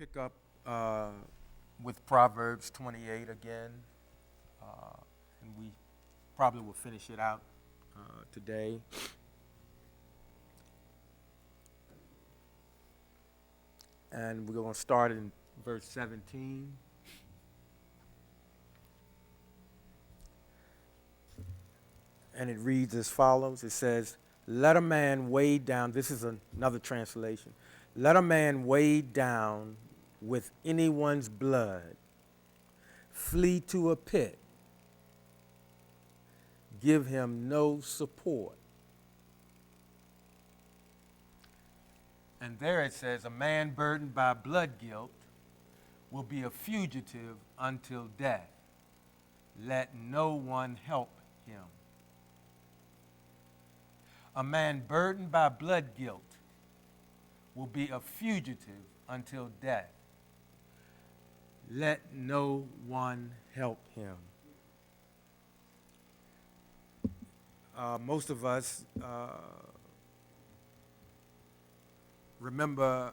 pick up with Proverbs 28 again, and we probably will finish it out today. And we're going to start in verse 17. And it reads as follows. It says, let a man weigh down, this is another translation, let a man weigh down with anyone's blood, flee to a pit, give him no support. And there it says, a man burdened by blood guilt will be a fugitive until death. Let no one help him. A man burdened by blood guilt will be a fugitive until death. Let no one help him. Most of us remember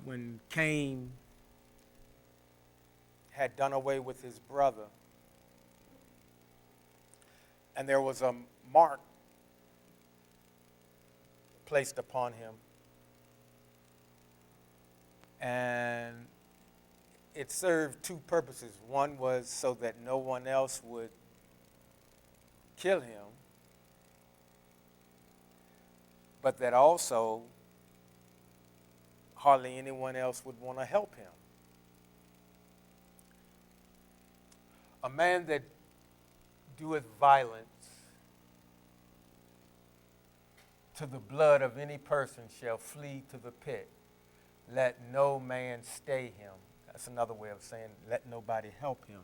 when Cain had done away with his brother, and there was a mark placed upon him, and it served two purposes. One was so that no one else would kill him, but that also hardly anyone else would want to help him. A man that doeth violence to the blood of any person shall flee to the pit. Let no man stay him. That's another way of saying let nobody help him.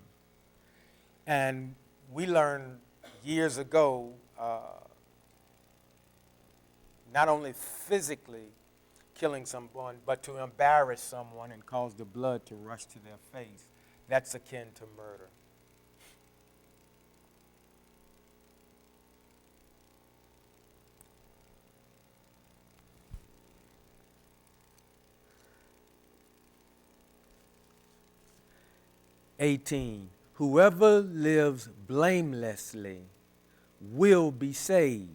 And we learned years ago, not only physically killing someone, but to embarrass someone and cause the blood to rush to their face. That's akin to murder. Whoever lives blamelessly will be saved,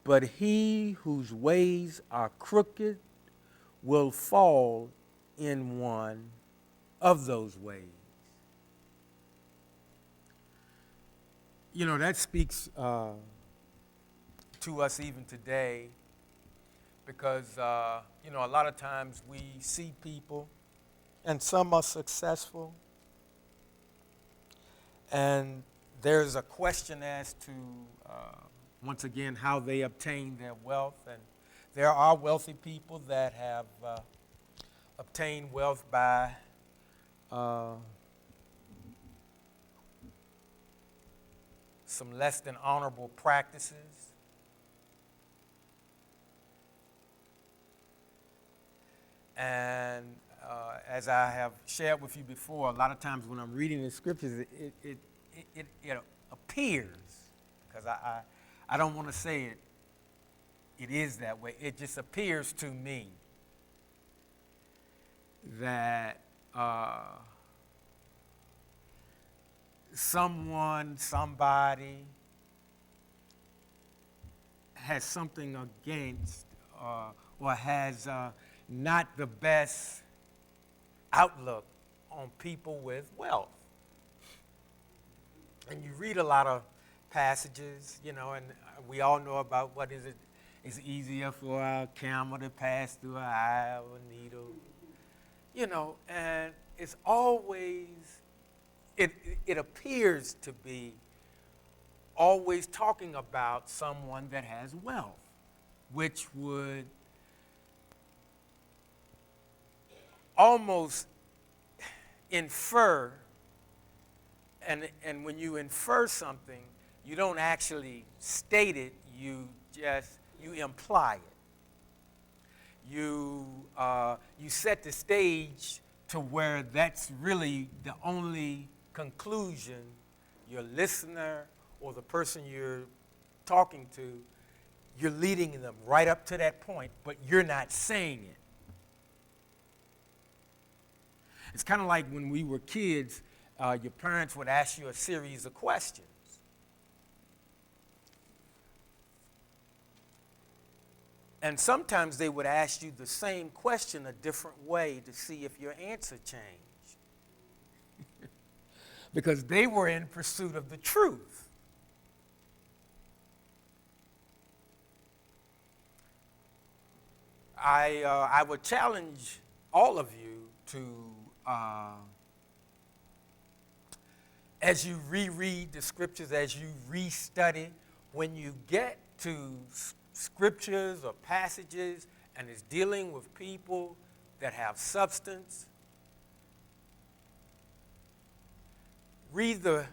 but he whose ways are crooked will fall in one of those ways. You know, that speaks to us even today because, a lot of times we see people, and some are successful, and there's a question as to, once again, how they obtain their wealth. And there are wealthy people that have obtained wealth by some less than honorable practices. And as I have shared with you before, a lot of times when I'm reading the scriptures, it appears, because I don't want to say it is that way. It just appears to me that somebody has something against or has not the best outlook on people with wealth. And you read a lot of passages, and we all know about what is it. It's easier for a camel to pass through an eye of a needle, and it's always, it appears to be always talking about someone that has wealth, which would almost infer, and when you infer something, you don't actually state it, you imply it. You set the stage to where that's really the only conclusion your listener or the person you're talking to, you're leading them right up to that point, but you're not saying it. It's kind of like when we were kids, your parents would ask you a series of questions. And sometimes they would ask you the same question a different way to see if your answer changed. Because they were in pursuit of the truth. I would challenge all of you to, as you reread the scriptures, as you restudy, when you get to scriptures or passages and it's dealing with people that have substance, read the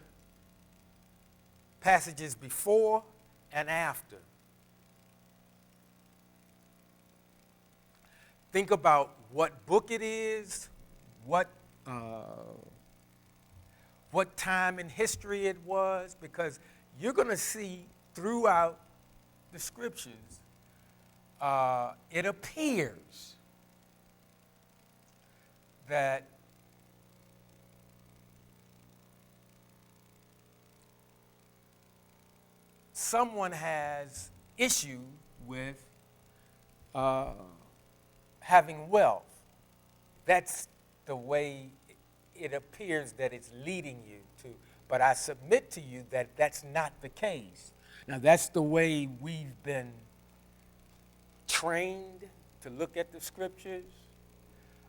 passages before and after. Think about what book it is, what time in history it was, because you're going to see throughout the scriptures, it appears that someone has issue with having wealth. That's the way it appears that it's leading you to. But I submit to you that that's not the case. Now, that's the way we've been trained to look at the scriptures.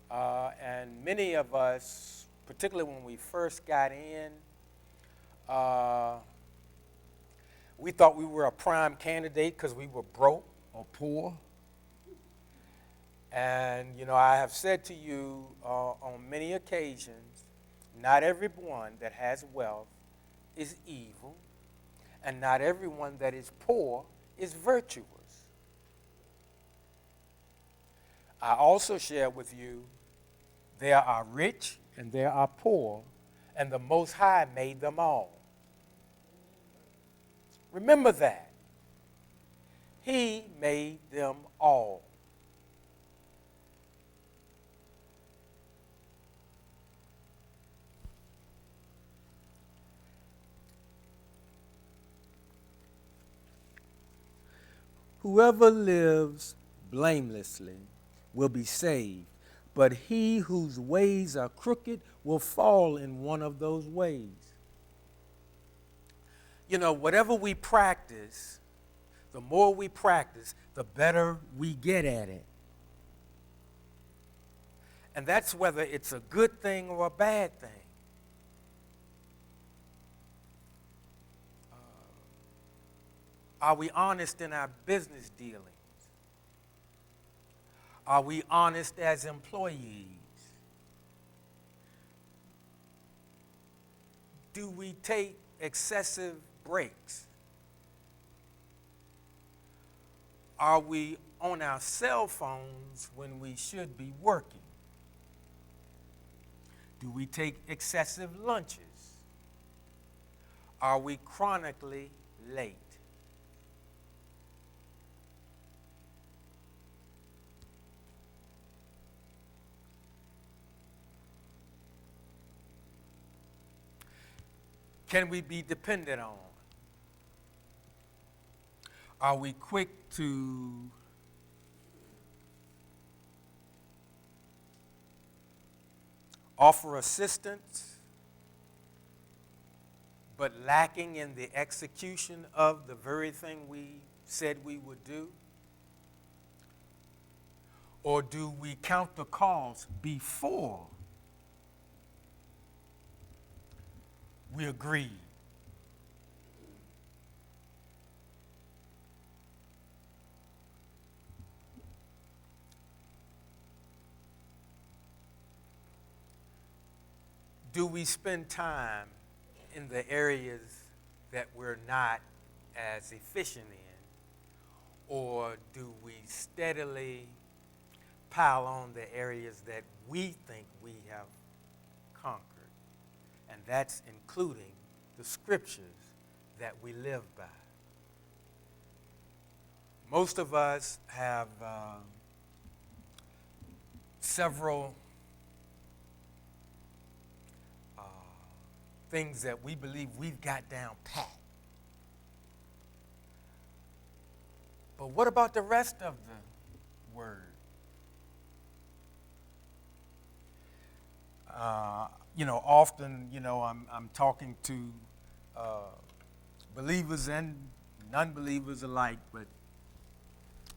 And many of us, particularly when we first got in, we thought we were a prime candidate because we were broke or poor. And, I have said to you on many occasions, not everyone that has wealth is evil, and not everyone that is poor is virtuous. I also share with you, there are rich and there are poor, and the Most High made them all. Remember that. He made them all. Whoever lives blamelessly will be saved, but he whose ways are crooked will fall in one of those ways. Whatever we practice, the more we practice, the better we get at it. And that's whether it's a good thing or a bad thing. Are we honest in our business dealings? Are we honest as employees? Do we take excessive breaks? Are we on our cell phones when we should be working? Do we take excessive lunches? Are we chronically late? Can we be depended on? Are we quick to offer assistance, but lacking in the execution of the very thing we said we would do? Or do we count the cost before we agree? Do we spend time in the areas that we're not as efficient in? Or do we steadily pile on the areas that we think we have conquered? And that's including the scriptures that we live by. Most of us have several things that we believe we've got down pat. But what about the rest of the word? Often, I'm talking to believers and non-believers alike, but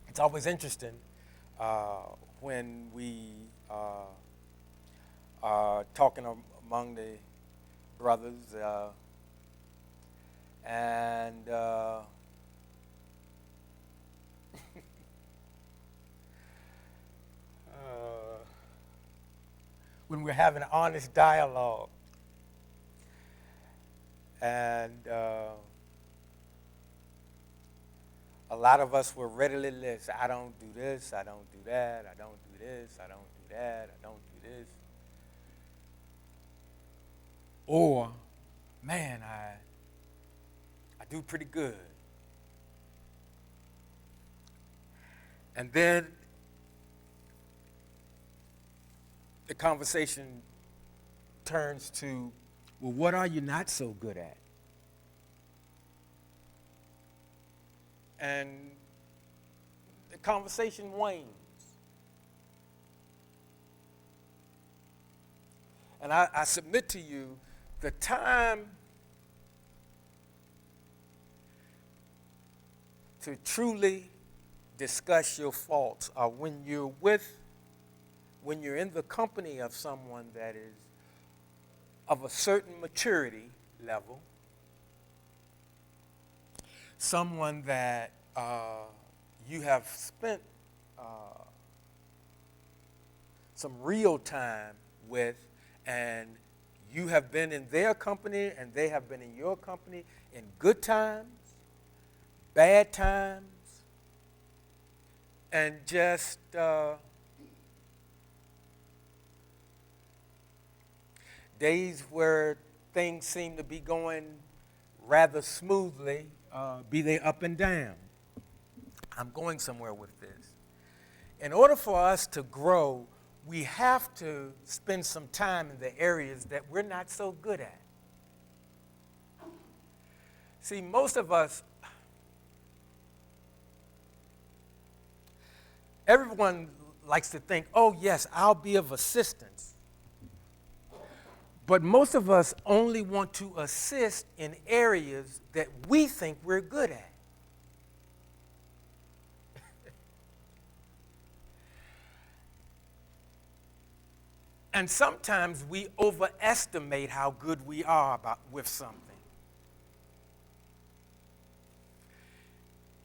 it's always interesting when we are talking among the brothers and when we're having an honest dialogue. And a lot of us will readily list, I don't do this, I don't do that, I don't do this, I don't do that, I don't do this. Or, man, I do pretty good. And then the conversation turns to, well, what are you not so good at? And the conversation wanes. And I submit to you, the time to truly discuss your faults are when you're in the company of someone that is of a certain maturity level, someone that you have spent some real time with, and you have been in their company and they have been in your company in good times, bad times, and just days where things seem to be going rather smoothly, be they up and down. I'm going somewhere with this. In order for us to grow, we have to spend some time in the areas that we're not so good at. See, most of us, everyone likes to think, oh, yes, I'll be of assistance. But most of us only want to assist in areas that we think we're good at. And sometimes we overestimate how good we are with something.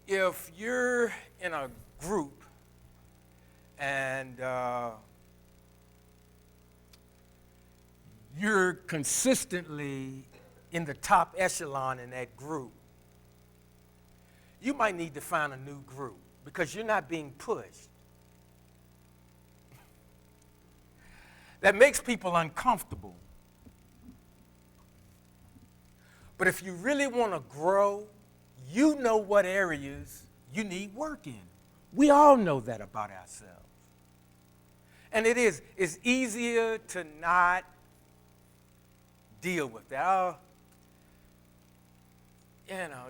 If you're in a group and you're consistently in the top echelon in that group, you might need to find a new group because you're not being pushed. That makes people uncomfortable. But if you really want to grow, you know what areas you need work in. We all know that about ourselves. And it's easier to not deal with that. Oh,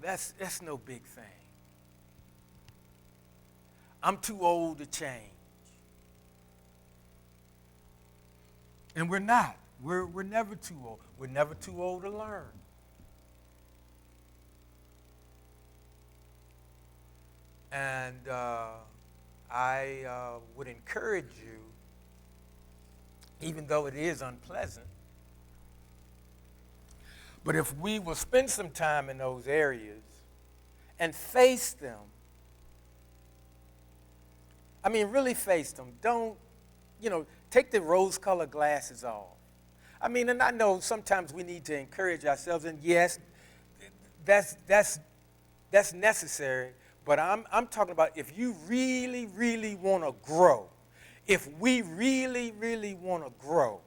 that's no big thing. I'm too old to change. And we're not. We're never too old. We're never too old to learn. And I would encourage you, even though it is unpleasant, but if we will spend some time in those areas and face them, I mean, really face them. Don't, take the rose-colored glasses off. I mean, and I know sometimes we need to encourage ourselves, and yes, that's necessary. But I'm talking about if you really, really want to grow, if we really, really want to grow,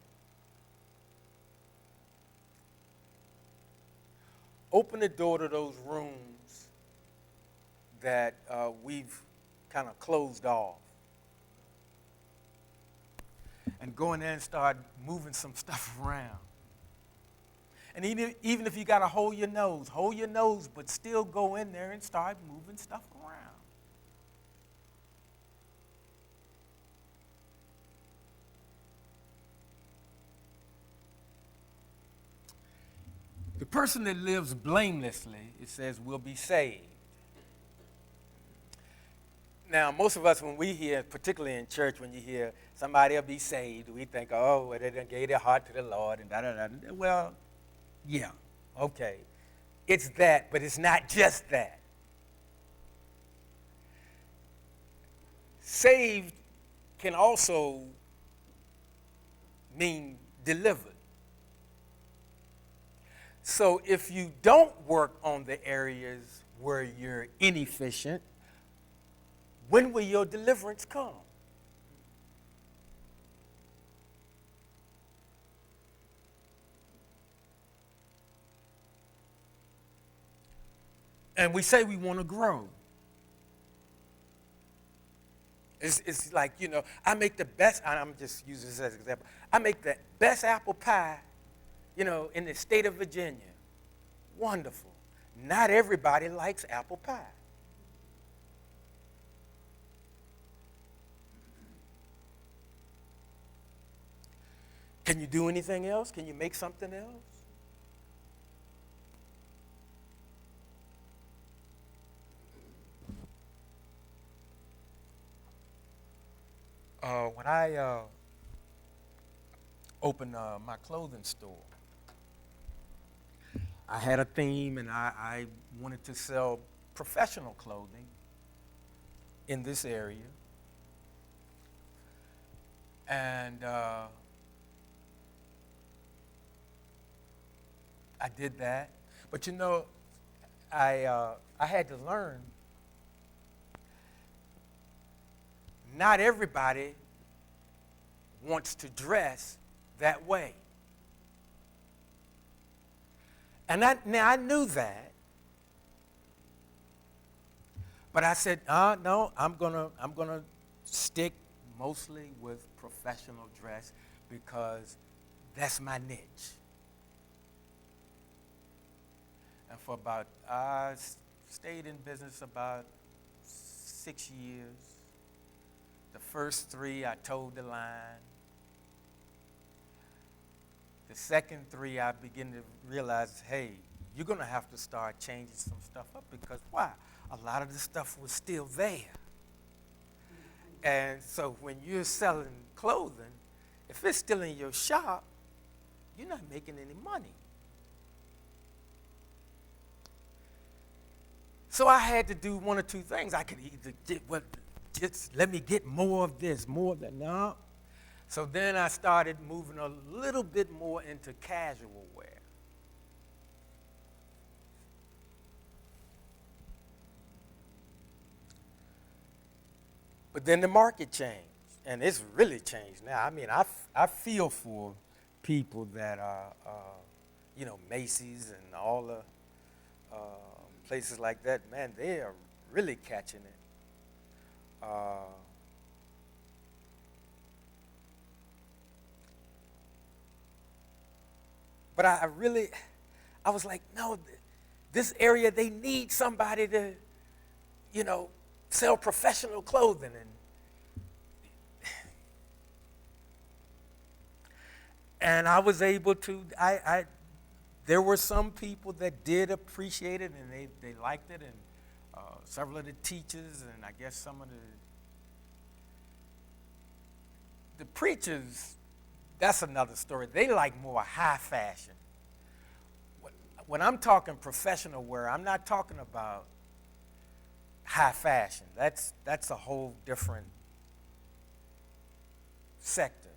open the door to those rooms that we've kind of closed off. And go in there and start moving some stuff around. And even if you got to hold your nose, but still go in there and start moving stuff around. The person that lives blamelessly, it says, will be saved. Now, most of us, when we hear, particularly in church, when you hear somebody will be saved, we think, oh, well, they done gave their heart to the Lord and da-da-da. Well, yeah, okay. It's that, but it's not just that. Saved can also mean delivered. So if you don't work on the areas where you're inefficient, when will your deliverance come? And we say we want to grow. It's like, I make the best, and I'm just using this as an example, I make the best apple pie, in the state of Virginia. Wonderful. Not everybody likes apple pie. Can you do anything else? Can you make something else? When I opened my clothing store, I had a theme, and I wanted to sell professional clothing in this area. And I did that. But I had to learn, not everybody wants to dress that way. And I knew that. But I said, no, I'm gonna stick mostly with professional dress because that's my niche. And for I stayed in business about 6 years. The first 3, I towed the line. The second 3, I began to realize, hey, you're going to have to start changing some stuff up because why? A lot of the stuff was still there. And so when you're selling clothing, if it's still in your shop, you're not making any money. So I had to do one or two things. I could either just let me get more of this, more of that. No. So then I started moving a little bit more into casual wear. But then the market changed, and it's really changed now. I mean, I feel for people that are, Macy's and all the places like that. Man, they are really catching it. But I was like, no, this area, they need somebody to, sell professional clothing. And I was able to, there were some people that did appreciate it, and they liked it, and several of the teachers, and I guess some of the preachers, that's another story. They like more high fashion. When I'm talking professional wear, I'm not talking about high fashion. That's a whole different sector.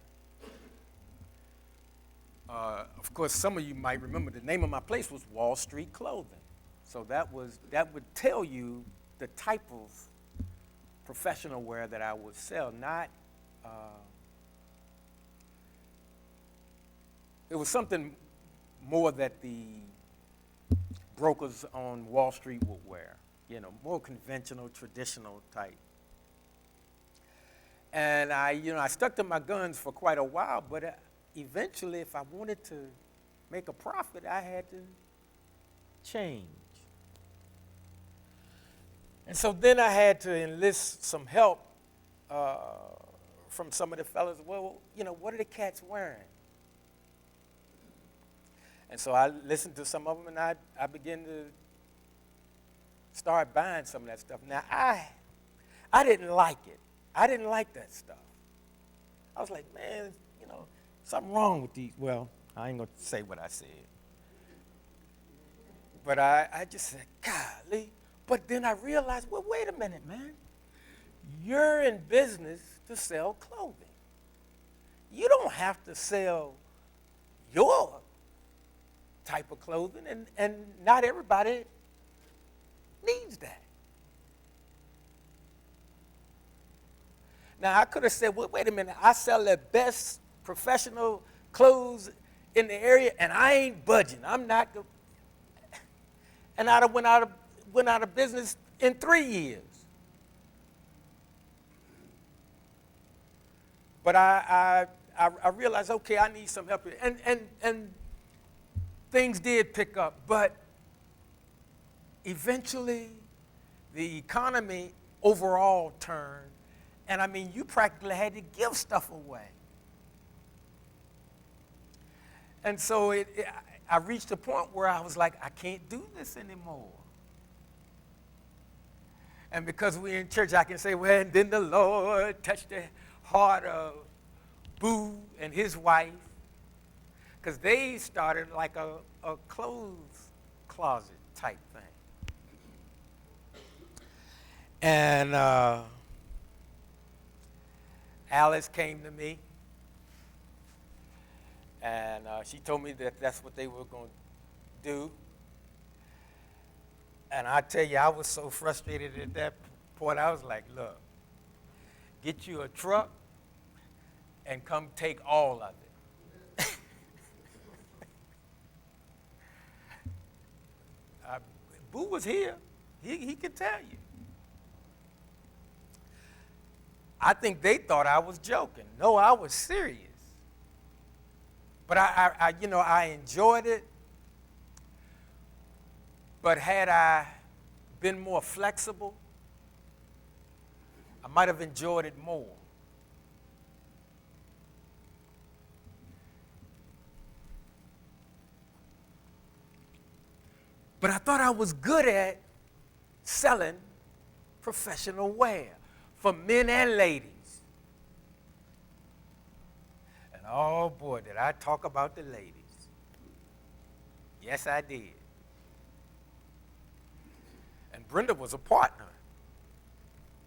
Of course, some of you might remember the name of my place was Wall Street Clothing. So that would tell you the type of professional wear that I would sell. Not it was something more that the brokers on Wall Street would wear. More conventional, traditional type. And I stuck to my guns for quite a while, but eventually, if I wanted to make a profit, I had to change. And so then I had to enlist some help from some of the fellas. Well, what are the cats wearing? And so I listened to some of them, and I began to start buying some of that stuff. Now, I didn't like it. I didn't like that stuff. I was like, man, something wrong with these. Well, I ain't going to say what I said. But I just said, golly. But then I realized, well, wait a minute, man. You're in business to sell clothing. You don't have to sell your type of clothing, and not everybody needs that. Now, I could have said, well, wait a minute, I sell the best professional clothes in the area, and I ain't budging. I'm not going to. And I'd have went out of business in 3 years. But I realized, okay, I need some help here. And things did pick up, but eventually the economy overall turned, and I mean, you practically had to give stuff away. And so I reached a point where I was like, I can't do this anymore. And because we're in church, I can say, well, and then the Lord touched the heart of Boo and his wife, because they started like a clothes closet type thing. And Alice came to me, and she told me that that's what they were going to do. And I tell you, I was so frustrated at that point. I was like, look, get you a truck and come take all of it. Boo was here. He could tell you. I think they thought I was joking. No, I was serious. But I enjoyed it. But had I been more flexible, I might have enjoyed it more. But I thought I was good at selling professional wear for men and ladies. And oh boy, did I talk about the ladies. Yes, I did. And Brenda was a partner.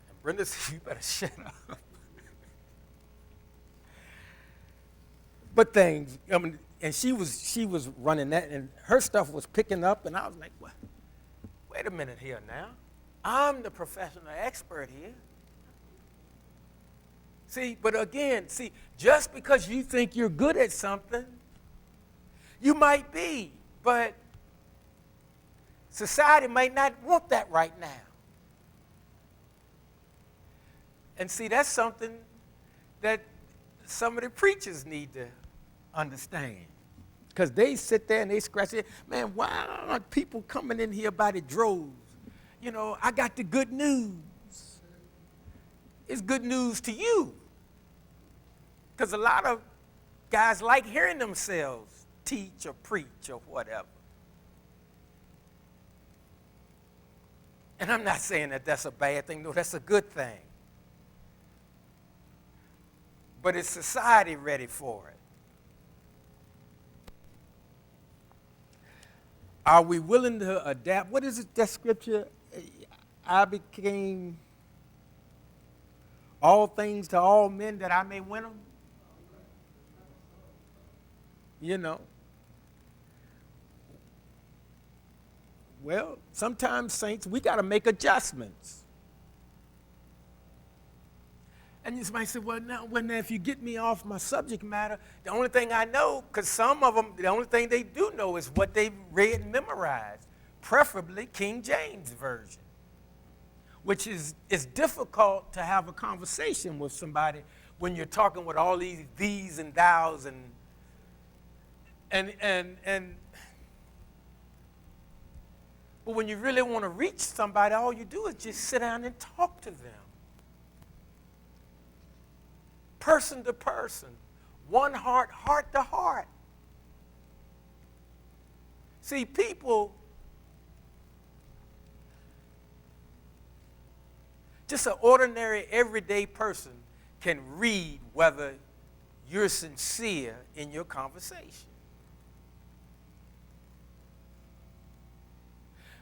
And Brenda said, you better shut up. But things, and she was running that, and her stuff was picking up, and I was like, what? Wait a minute here now. I'm the professional expert here. But again, just because you think you're good at something, you might be, but society might not want that right now. And that's something that some of the preachers need to understand. Because they sit there and they scratch it. Man, why aren't people coming in here by the droves? I got the good news. It's good news to you. Because a lot of guys like hearing themselves teach or preach or whatever. And I'm not saying that that's a bad thing. No, that's a good thing. But is society ready for it? Are we willing to adapt? What is it, that scripture? I became all things to all men that I may win them. Well, sometimes, saints, we got to make adjustments. And you might say, well, now, if you get me off my subject matter, the only thing I know, because some of them, the only thing they do know is what they've read and memorized, preferably King James Version, which is difficult to have a conversation with somebody when you're talking with all these and thous, and And but when you really want to reach somebody, all you do is just sit down and talk to them. Person to person, one heart, heart to heart. See, people, just an ordinary, everyday person can read whether you're sincere in your conversation.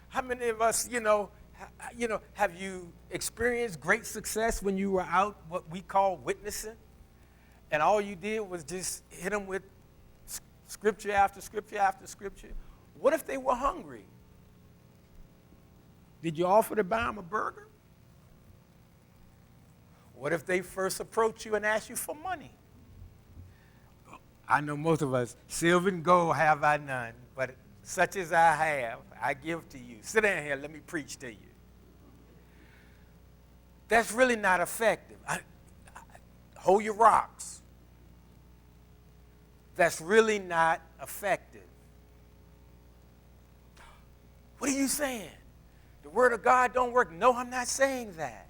How many of us, have you experienced great success when you were out, what we call witnessing, and all you did was just hit them with scripture after scripture after scripture? What if they were hungry? Did you offer to buy them a burger? What if they first approach you and ask you for money? I know most of us, silver and gold have I none, but such as I have, I give to you. Sit down here, let me preach to you. That's really not effective. Hold your rocks. That's really not effective. What are you saying? The word of God don't work. No, I'm not saying that.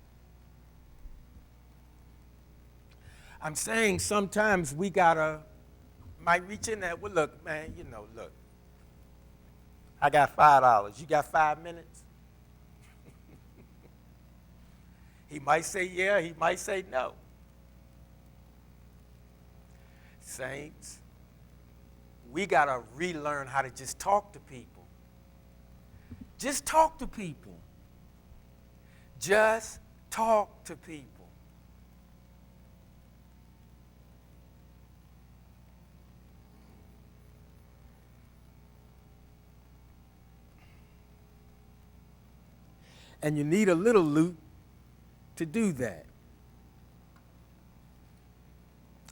I'm saying sometimes we might reach in there. Well, look, man, look. I got $5. You got 5 minutes? He might say yeah, he might say no. Saints, we got to relearn how to just talk to people. Just talk to people. Just talk to people. And you need a little loot to do that.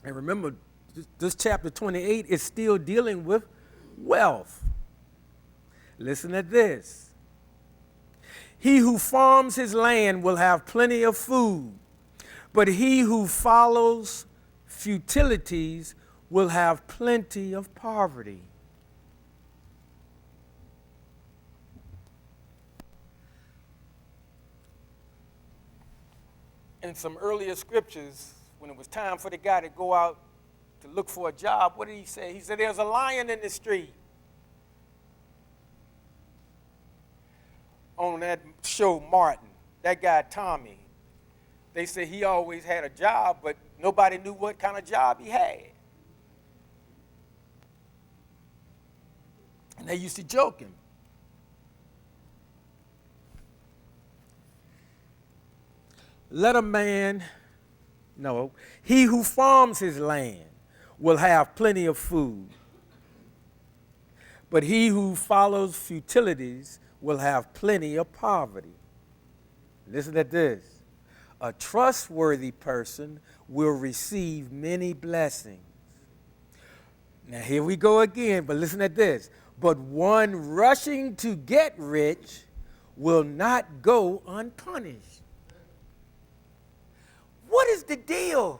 And remember, this chapter 28 is still dealing with wealth. Listen to this. He who farms his land will have plenty of food, but he who follows futilities will have plenty of poverty. In some earlier scriptures, when it was time for the guy to go out to look for a job, what did he say? He said, there's a lion in the street. On that show, Martin, that guy, Tommy, they said he always had a job, but nobody knew what kind of job he had. And they used to joke him. He who farms his land will have plenty of food, but he who follows futilities will have plenty of poverty. Listen to this. A trustworthy person will receive many blessings. Now here we go again, but listen to this. But one rushing to get rich will not go unpunished. What is the deal?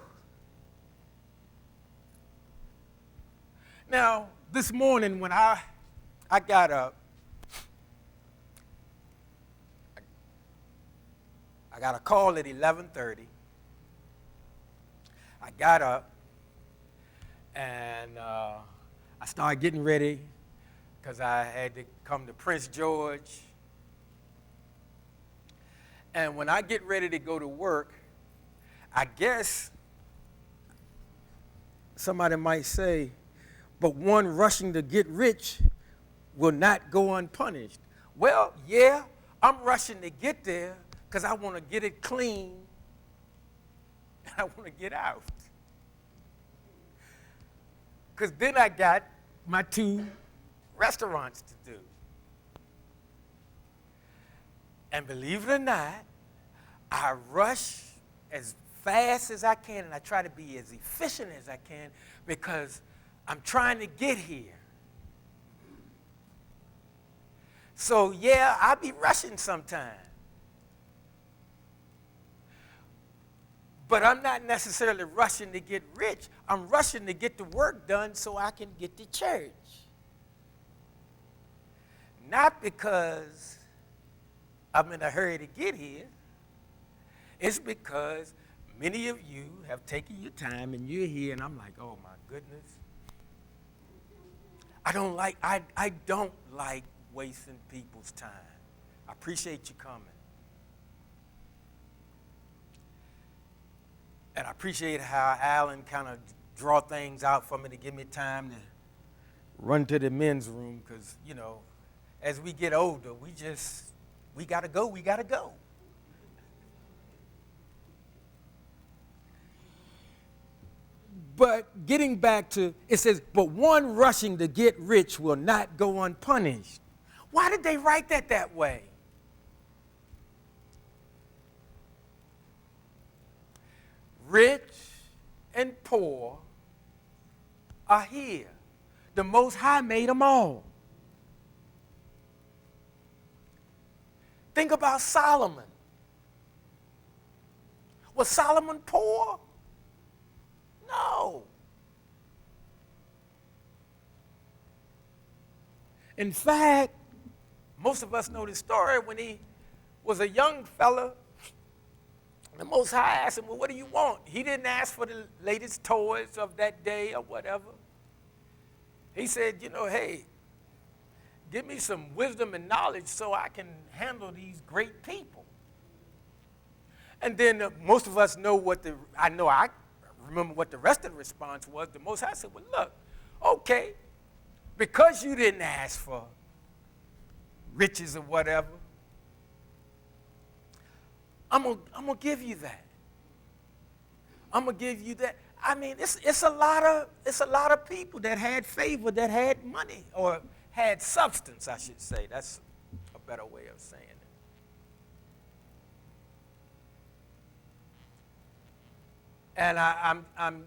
Now, this morning when I got up, I got a call at 11:30. I got up and I started getting ready because I had to come to Prince George. And when I get ready to go to work, I guess somebody might say, but one rushing to get rich will not go unpunished. Well, yeah, I'm rushing to get there because I want to get it clean and I want to get out. Because then I got my 2 restaurants to do. And believe it or not, I rush as fast as I can, and I try to be as efficient as I can because I'm trying to get here. So, yeah, I be rushing sometimes. But I'm not necessarily rushing to get rich. I'm rushing to get the work done so I can get to church. Not because I'm in a hurry to get here. It's because many of you have taken your time and you're here, and I'm like, oh my goodness. I don't like wasting people's time. I appreciate you coming. And I appreciate how Alan kind of draw things out for me to give me time to run to the men's room because, you know, as we get older, we got to go. But getting back to, it says, but one rushing to get rich will not go unpunished. Why did they write that way? Rich and poor are here. The Most High made them all. Think about Solomon. Was Solomon poor? No. In fact, most of us know the story when he was a young fella. The Most High asked him, well, what do you want? He didn't ask for the latest toys of that day or whatever. He said, you know, hey, give me some wisdom and knowledge so I can handle these great people. And then most of us know I remember what the rest of the response was. The Most High said, well, look, okay, because you didn't ask for riches or whatever, I'm gonna give you that. I'm gonna give you that. I mean, it's a lot of people that had favor, that had money, or had substance, I should say. That's a better way of saying it. And I'm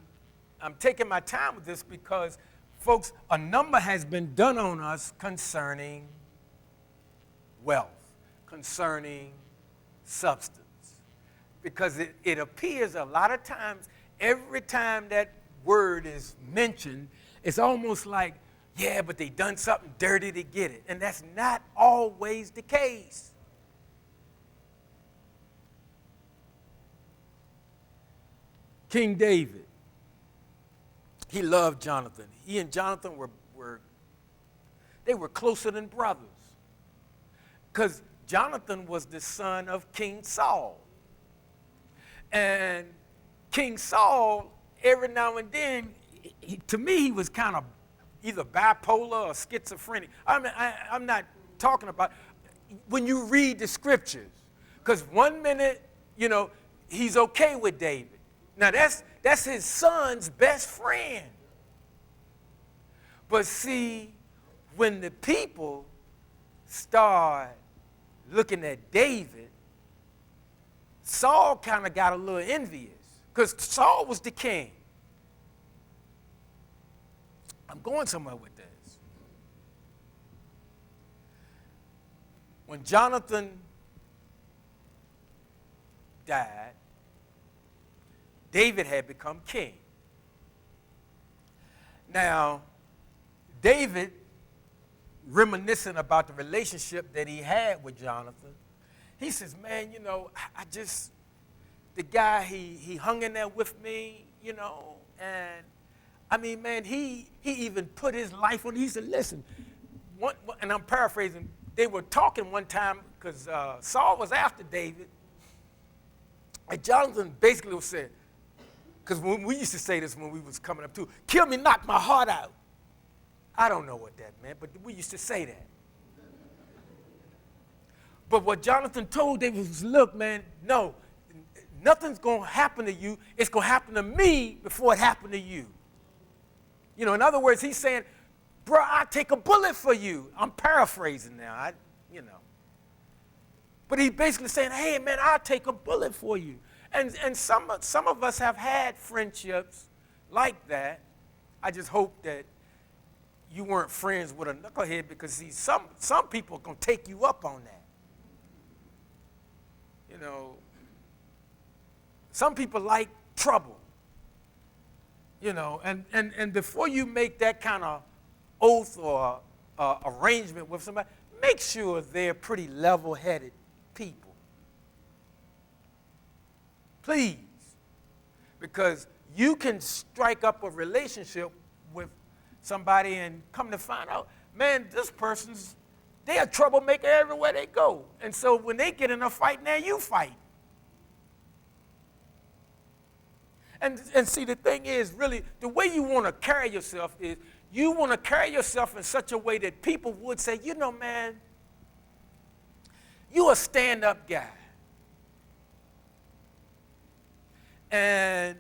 taking my time with this because, folks, a number has been done on us concerning wealth, concerning substance. Because it appears a lot of times, every time that word is mentioned, it's almost like, yeah, but they done something dirty to get it. And that's not always the case. King David, he loved Jonathan. He and Jonathan were closer than brothers. Because Jonathan was the son of King Saul. And King Saul, every now and then, to me, he was kind of either bipolar or schizophrenic. I mean, I'm not talking about when you read the scriptures. Because one minute, you know, he's okay with David. Now, that's his son's best friend. But see, when the people start looking at David, Saul kind of got a little envious because Saul was the king. I'm going somewhere with this. When Jonathan died, David had become king. Now, David, reminiscing about the relationship that he had with Jonathan, he says, man, you know, the guy, he hung in there with me, you know, and I mean, man, he even put his life on. He said, listen, and I'm paraphrasing, they were talking one time because Saul was after David, and Jonathan basically was saying, because we used to say this when we was coming up too, kill me, knock my heart out. I don't know what that meant, but we used to say that. But what Jonathan told David was, look, man, no, nothing's going to happen to you. It's going to happen to me before it happened to you. You know, in other words, he's saying, bro, I'll take a bullet for you. I'm paraphrasing now, But he's basically saying, hey, man, I'll take a bullet for you. And some of us have had friendships like that. I just hope that you weren't friends with a knucklehead because, see, some people are going to take you up on that. You know, some people like trouble. You know, and before you make that kind of oath or arrangement with somebody, make sure they're pretty level-headed people. Please. Because you can strike up a relationship with somebody and come to find out, man, this person's, they're a troublemaker everywhere they go. And so when they get in a fight, now you fight. And see, the thing is, really, the way you want to carry yourself is, you want to carry yourself in such a way that people would say, you know, man, you a stand-up guy. And,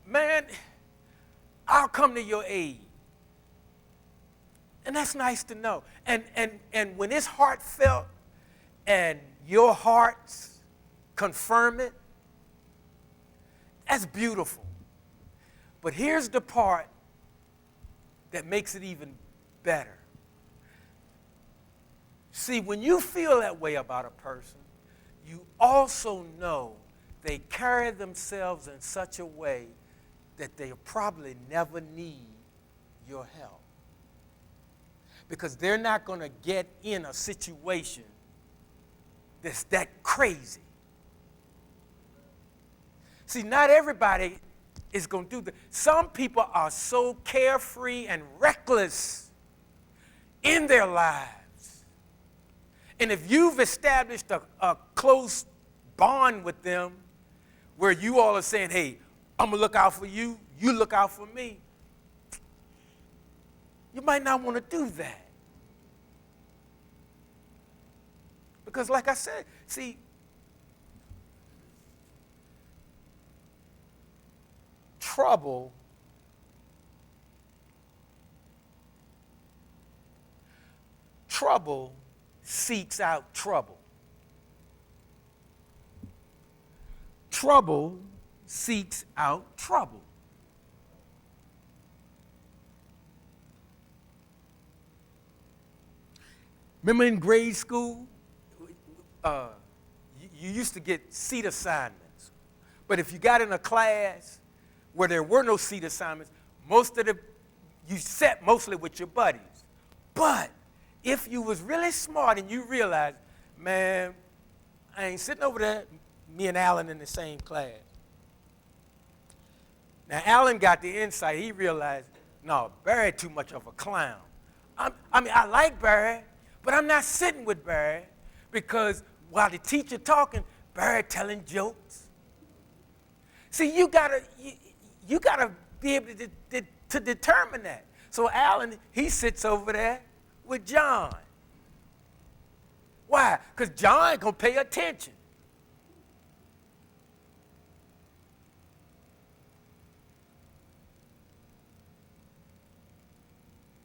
man, I'll come to your aid. And that's nice to know. And when it's heartfelt and your hearts confirm it, that's beautiful. But here's the part that makes it even better. See, when you feel that way about a person, you also know they carry themselves in such a way that they'll probably never need your help. Because they're not going to get in a situation that's that crazy. See, not everybody is going to do that. Some people are so carefree and reckless in their lives. And if you've established a close bond with them where you all are saying, hey, I'm going to look out for you, you look out for me, you might not want to do that. Because like I said, see, trouble seeks out trouble. Trouble seeks out trouble. Remember in grade school, you used to get seat assignments. But if you got in a class where there were no seat assignments, you sat mostly with your buddies. But if you was really smart and you realized, man, I ain't sitting over there, me and Alan in the same class. Now, Alan got the insight. He realized, no, Barry too much of a clown. I like Barry, but I'm not sitting with Barry because while the teacher talking, Barry telling jokes. See, you gotta be able to determine that. So Alan, he sits over there with John. Why? Because John gonna pay attention.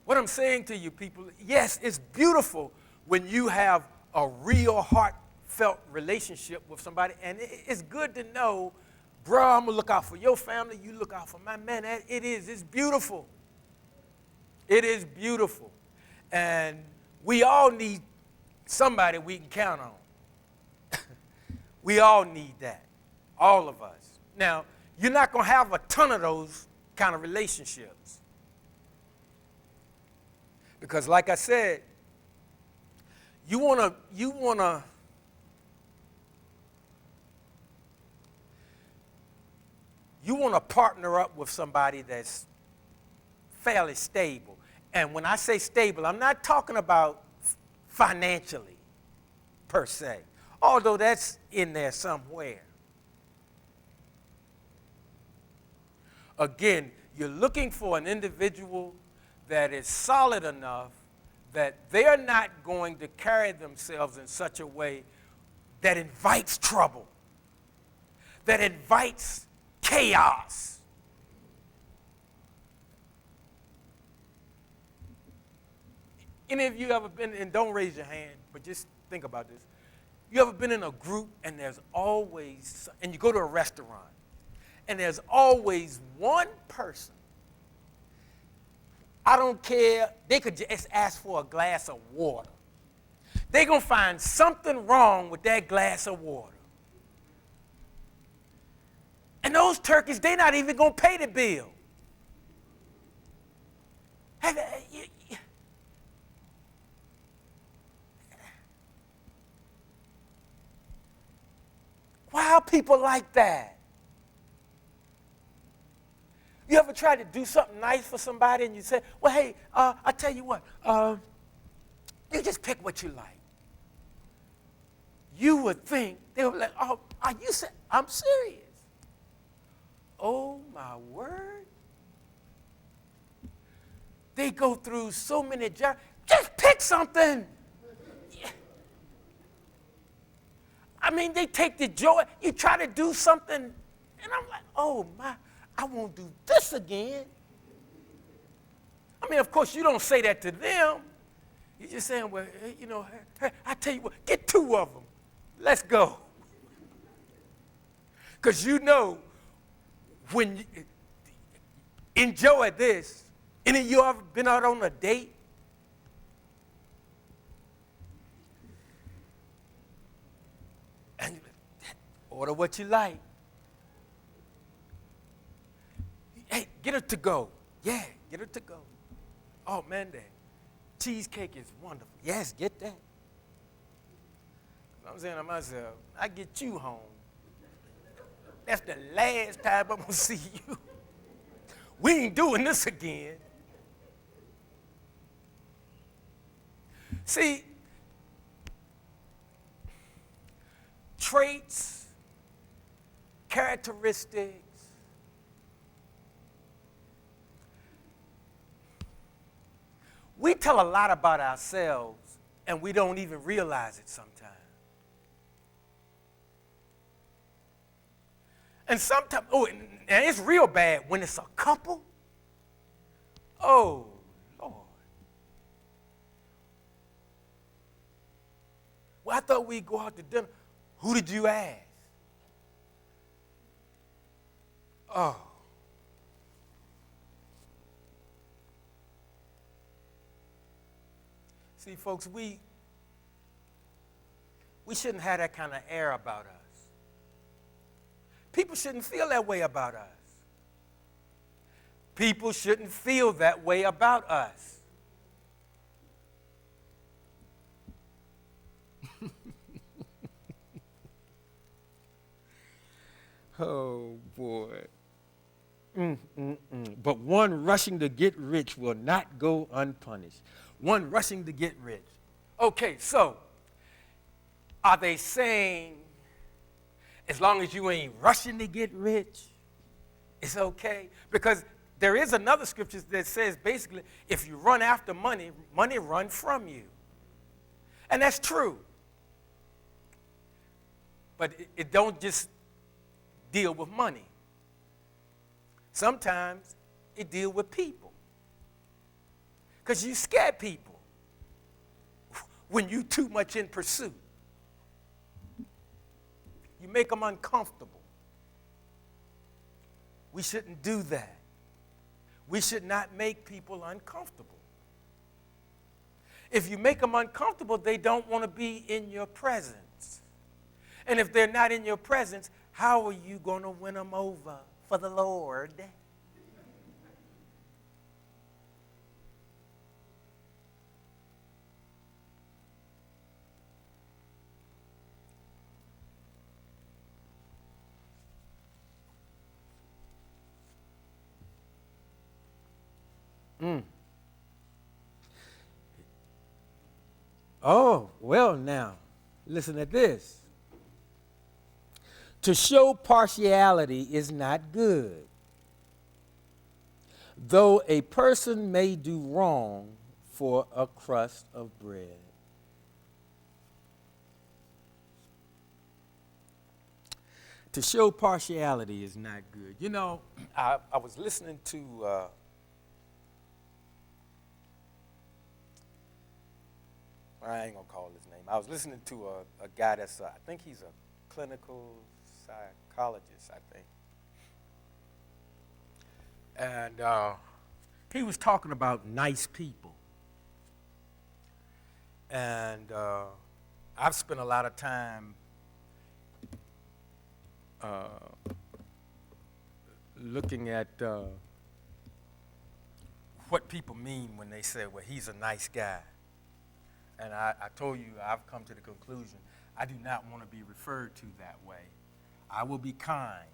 What I'm saying to you people, yes, it's beautiful when you have a real heartfelt relationship with somebody, and it's good to know, bro, I'm going to look out for your family, you look out for my man. It's beautiful. It is beautiful. And we all need somebody we can count on. We all need that, all of us. Now, you're not going to have a ton of those kind of relationships. Because like I said, you want to partner up with somebody that's fairly stable. And when I say stable, I'm not talking about financially per se, although that's in there somewhere. Again, you're looking for an individual that is solid enough that they're not going to carry themselves in such a way that invites trouble, that invites chaos. Any of you ever been, and don't raise your hand, but just think about this. You ever been in a group and there's always, and you go to a restaurant, and there's always one person, I don't care, they could just ask for a glass of water. They're going to find something wrong with that glass of water. And those turkeys, they're not even going to pay the bill. Why are people like that? You ever try to do something nice for somebody and you say, well, hey, I tell you what, you just pick what you like. You would think, they would be like, oh, are you serious? I'm serious. Oh, my word. They go through so many jobs. Just pick something. I mean, they take the joy. You try to do something, and I'm like, oh, my, I won't do this again. I mean, of course, you don't say that to them. You're just saying, well, you know, hey, I tell you what, get 2 of them. Let's go. Because you know, when you enjoy this, any of you ever been out on a date? And order what you like. Hey, get her to go. Yeah, get her to go. Oh, man, that cheesecake is wonderful. Yes, get that. I'm saying to myself, I get you home. That's the last time I'm going to see you. We ain't doing this again. See, traits, characteristics, we tell a lot about ourselves and we don't even realize it sometimes. And sometimes, oh, and it's real bad when it's a couple. Oh, Lord. Well, I thought we'd go out to dinner. Who did you ask? Oh. See, folks, we shouldn't have that kind of air about us. People shouldn't feel that way about us. People shouldn't feel that way about us. Oh, boy. But one rushing to get rich will not go unpunished. One rushing to get rich. Okay, so are they saying as long as you ain't rushing to get rich, it's okay? Because there is another scripture that says basically, if you run after money, money run from you. And that's true. But it don't just deal with money. Sometimes it deal with people. Because you scare people when you too much in pursuit. You make them uncomfortable. We shouldn't do that. We should not make people uncomfortable. If you make them uncomfortable, they don't want to be in your presence. And if they're not in your presence, how are you going to win them over for the Lord? Oh, well now, listen to this. To show partiality is not good. Though a person may do wrong for a crust of bread. To show partiality is not good. You know, I was listening to I ain't gonna call his name. I was listening to a guy that's, I think he's a clinical psychologist, I think. And he was talking about nice people. And I've spent a lot of time looking at what people mean when they say, well, he's a nice guy. And I told you I've come to the conclusion I do not want to be referred to that way. I will be kind.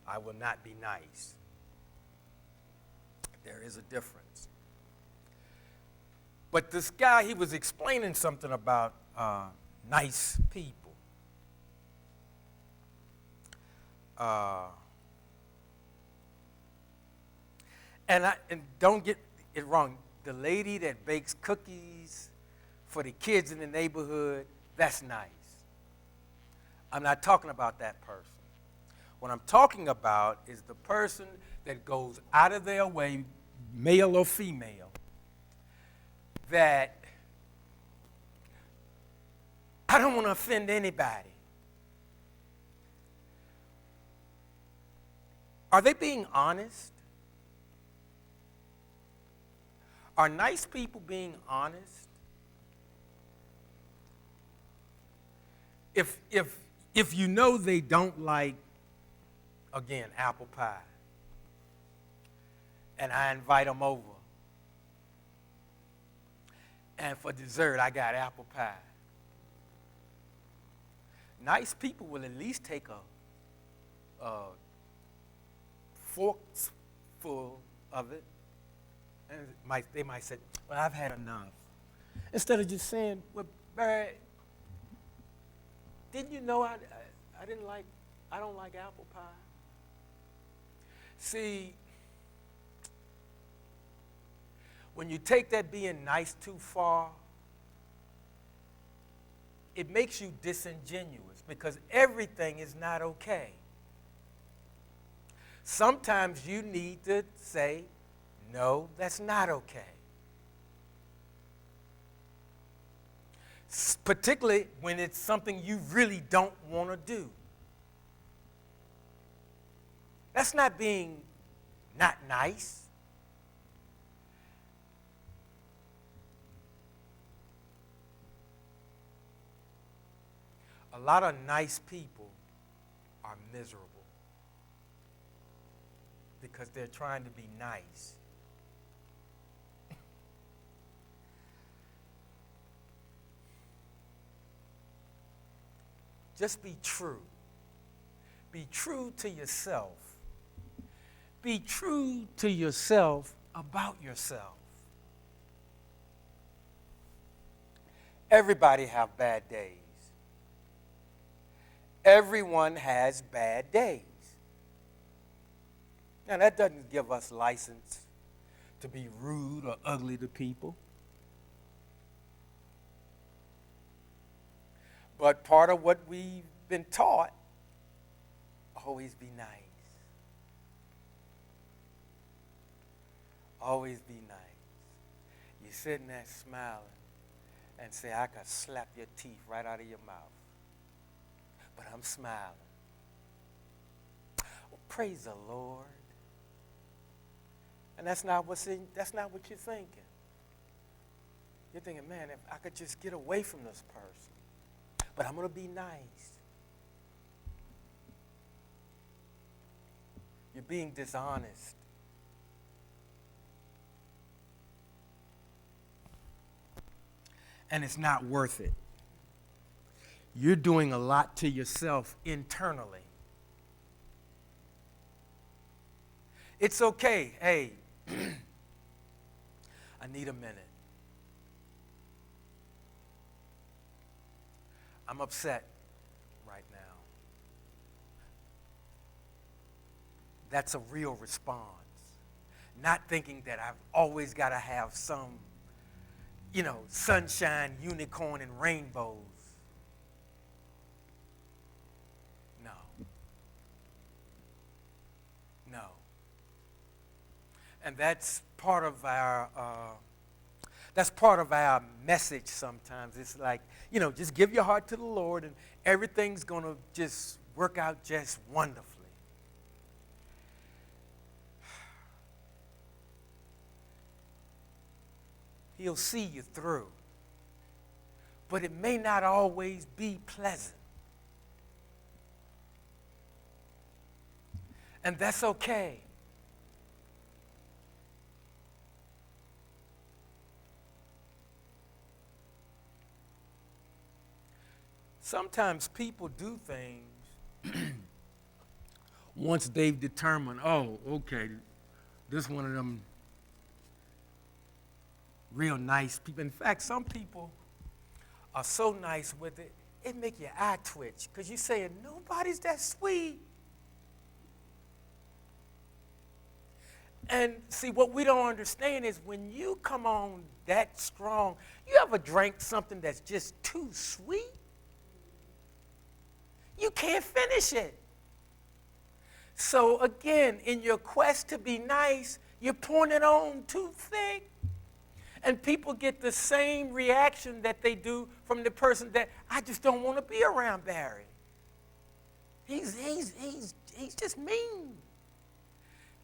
I will not be nice. There is a difference. But this guy, he was explaining something about nice people. And don't get it wrong. The lady that bakes cookies for the kids in the neighborhood, that's nice. I'm not talking about that person. What I'm talking about is the person that goes out of their way, male or female, that I don't want to offend anybody. Are they being honest? Are nice people being honest? If you know they don't like, again, apple pie, and I invite them over, and for dessert I got apple pie, nice people will at least take a forkful of it, and they might say, well, I've had enough. Instead of just saying, well, Barry, didn't you know I don't like apple pie? See, when you take that being nice too far, it makes you disingenuous because everything is not okay. Sometimes you need to say, no, that's not okay. Particularly when it's something you really don't want to do. That's not being not nice. A lot of nice people are miserable because they're trying to be nice. Just be true. Be true to yourself. Be true to yourself about yourself. Everybody have bad days. Everyone has bad days. Now, that doesn't give us license to be rude or ugly to people. But part of what we've been taught, always be nice. Always be nice. You're sitting there smiling and say, I could slap your teeth right out of your mouth. But I'm smiling. Well, praise the Lord. And that's not what you're thinking. You're thinking, man, if I could just get away from this person. But I'm going to be nice. You're being dishonest. And it's not worth it. You're doing a lot to yourself internally. It's okay. Hey, I need a minute. I'm upset right now. That's a real response. Not thinking that I've always got to have some, sunshine, unicorn, and rainbows. No. And that's part of our message sometimes. It's like, just give your heart to the Lord and everything's going to just work out just wonderfully. He'll see you through. But it may not always be pleasant. And that's okay. Sometimes people do things once they've determined, oh, okay, this one of them real nice people. In fact, some people are so nice with it, it make your eye twitch because you're saying, nobody's that sweet. And see, what we don't understand is when you come on that strong, you ever drank something that's just too sweet? You can't finish it. So again, in your quest to be nice, you're pouring it on too thick. And people get the same reaction that they do from the person that, I just don't want to be around Barry. He's just mean.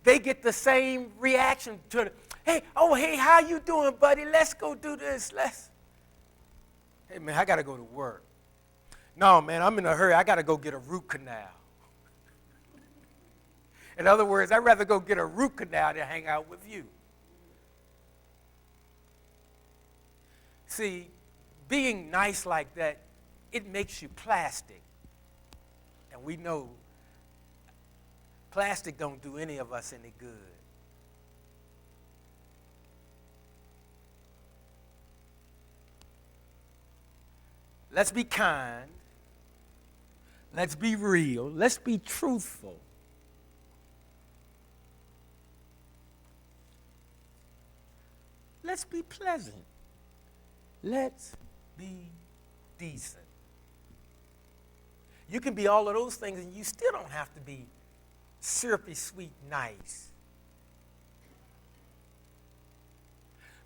They get the same reaction to the, hey, how you doing, buddy? Let's go do this. Hey, man, I got to go to work. No, man, I'm in a hurry. I got to go get a root canal. In other words, I'd rather go get a root canal than hang out with you. See, being nice like that, it makes you plastic. And we know plastic don't do any of us any good. Let's be kind. Let's be real. Let's be truthful. Let's be pleasant. Let's be decent. You can be all of those things and you still don't have to be syrupy, sweet, nice.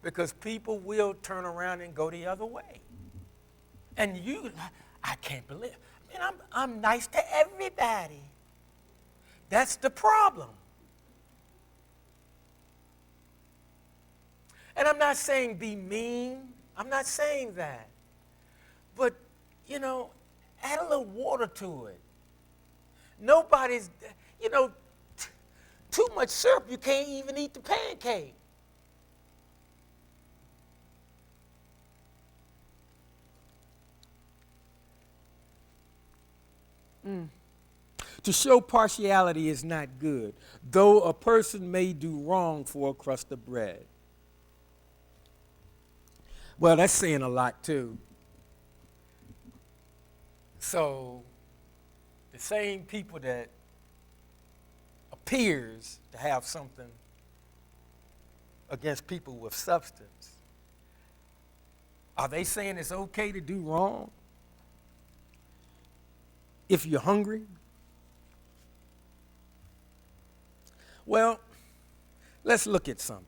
Because people will turn around and go the other way. And I can't believe, I'm nice to everybody. That's the problem. And I'm not saying be mean. I'm not saying that. But, add a little water to it. Nobody's, too much syrup, you can't even eat the pancake. To show partiality is not good, though a person may do wrong for a crust of bread. Well, that's saying a lot, too. So, the same people that appears to have something against people with substance, are they saying it's okay to do wrong if you're hungry? Well, let's look at something.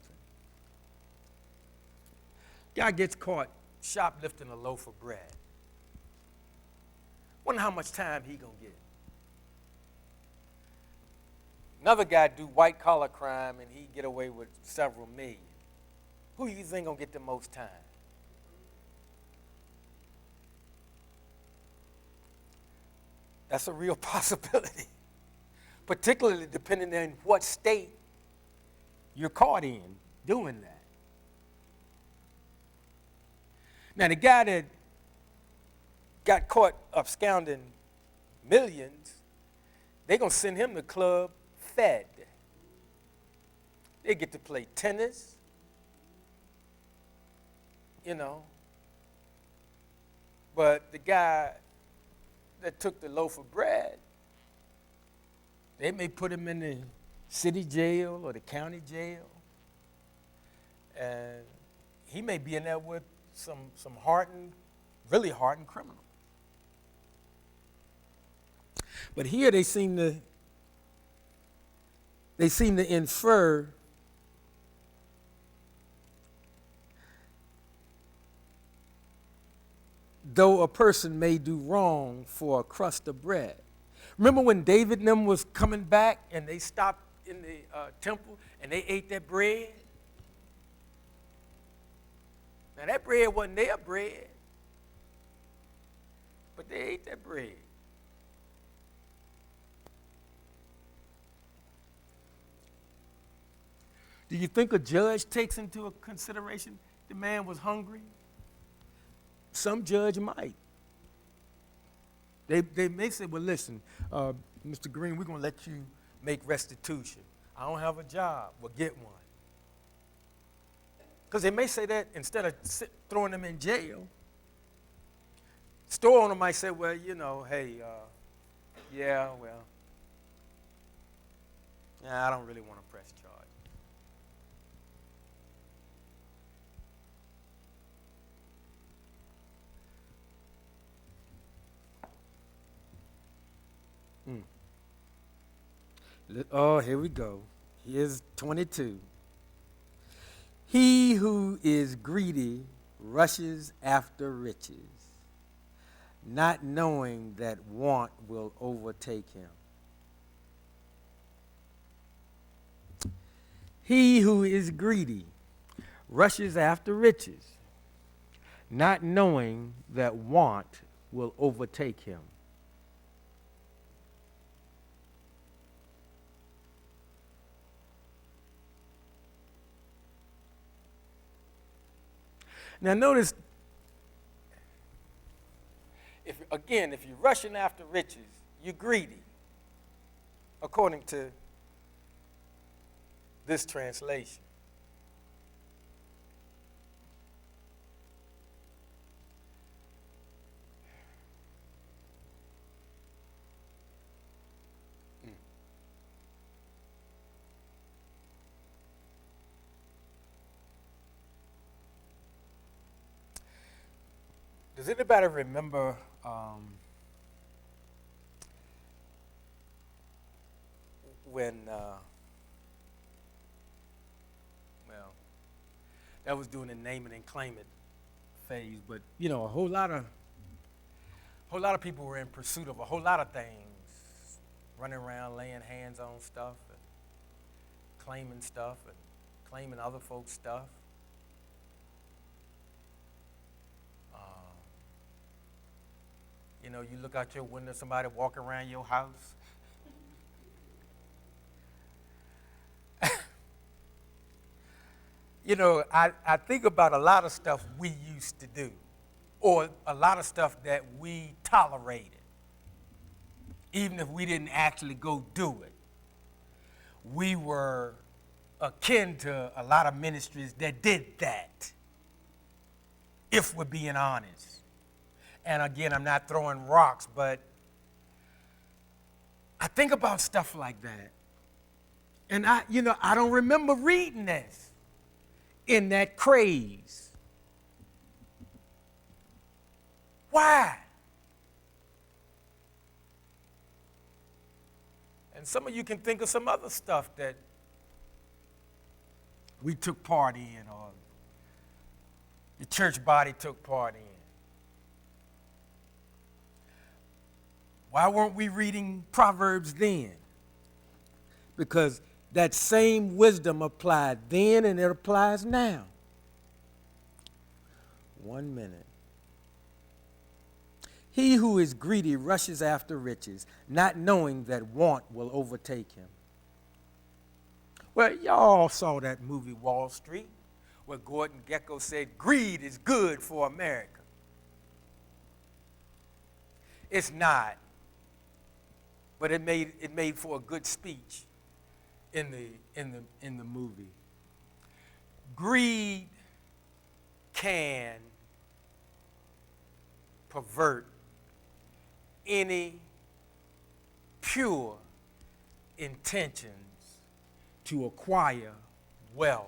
Guy gets caught shoplifting a loaf of bread. Wonder how much time he gonna get. Another guy do white collar crime and he get away with several million. Who you think gonna get the most time? That's a real possibility, particularly depending on what state you're caught in doing that. Now, the guy that got caught absconding millions, they're going to send him to club fed. They get to play tennis, But the guy that took the loaf of bread, they may put him in the city jail or the county jail. And he may be in there with some really hardened criminal. But here they seem to infer though a person may do wrong for a crust of bread. Remember when David and them was coming back and they stopped in the temple and they ate that bread? Now that bread wasn't their bread, but they ate that bread. Do you think a judge takes into consideration the man was hungry? Some judge might. They may say, well, listen, Mr. Green, we're going to let you make restitution. I don't have a job. Well, get one. Because they may say that instead of throwing them in jail. Store owner might say, well, hey, yeah, I don't really want to press charge. Oh, here we go. Here's 22. He who is greedy rushes after riches, not knowing that want will overtake him. He who is greedy rushes after riches, not knowing that want will overtake him. Now notice, if you're rushing after riches, you're greedy, according to this translation. Does anybody remember when, that was doing the name it and claim it phase, but a whole lot of people were in pursuit of a whole lot of things, running around laying hands on stuff and claiming other folks' stuff. You look out your window, somebody walking around your house. I think about a lot of stuff we used to do, or a lot of stuff that we tolerated, even if we didn't actually go do it. We were akin to a lot of ministries that did that, if we're being honest. And again, I'm not throwing rocks, but I think about stuff like that. And I don't remember reading this in that craze. Why? And some of you can think of some other stuff that we took part in, or the church body took part in. Why weren't we reading Proverbs then? Because that same wisdom applied then and it applies now. 1 minute. He who is greedy rushes after riches, not knowing that want will overtake him. Well, y'all saw that movie Wall Street, where Gordon Gekko said, greed is good for America. It's not. But it made for a good speech in the movie. Greed can pervert any pure intentions to acquire wealth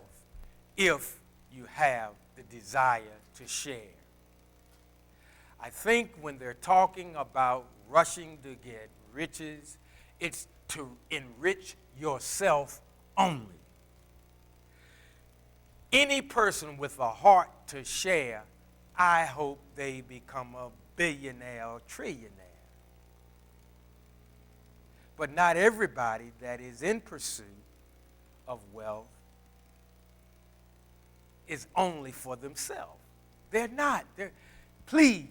if you have the desire to share. I think when they're talking about rushing to get riches, it's to enrich yourself only. Any person with a heart to share, I hope they become a billionaire or trillionaire. But not everybody that is in pursuit of wealth is only for themselves. They're not. Please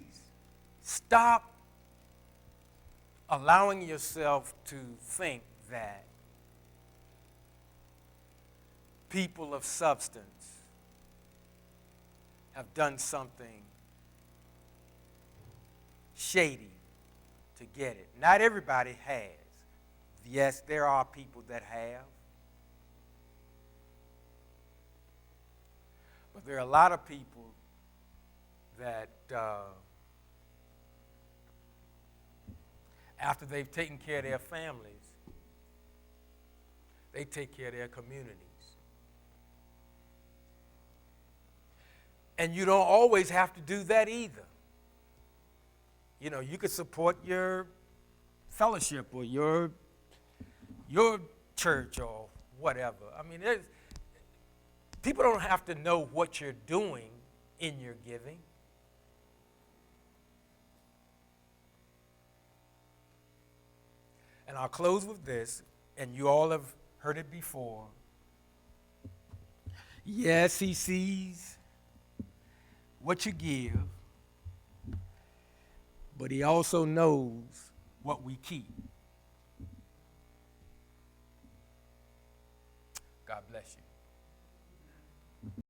stop allowing yourself to think that people of substance have done something shady to get it. Not everybody has. Yes, there are people that have. But there are a lot of people that after they've taken care of their families, they take care of their communities. And you don't always have to do that either. You know, you could support your fellowship or your church or whatever. I mean, people don't have to know what you're doing in your giving. And I'll close with this, and you all have heard it before. Yes, he sees what you give, but he also knows what we keep. God bless you.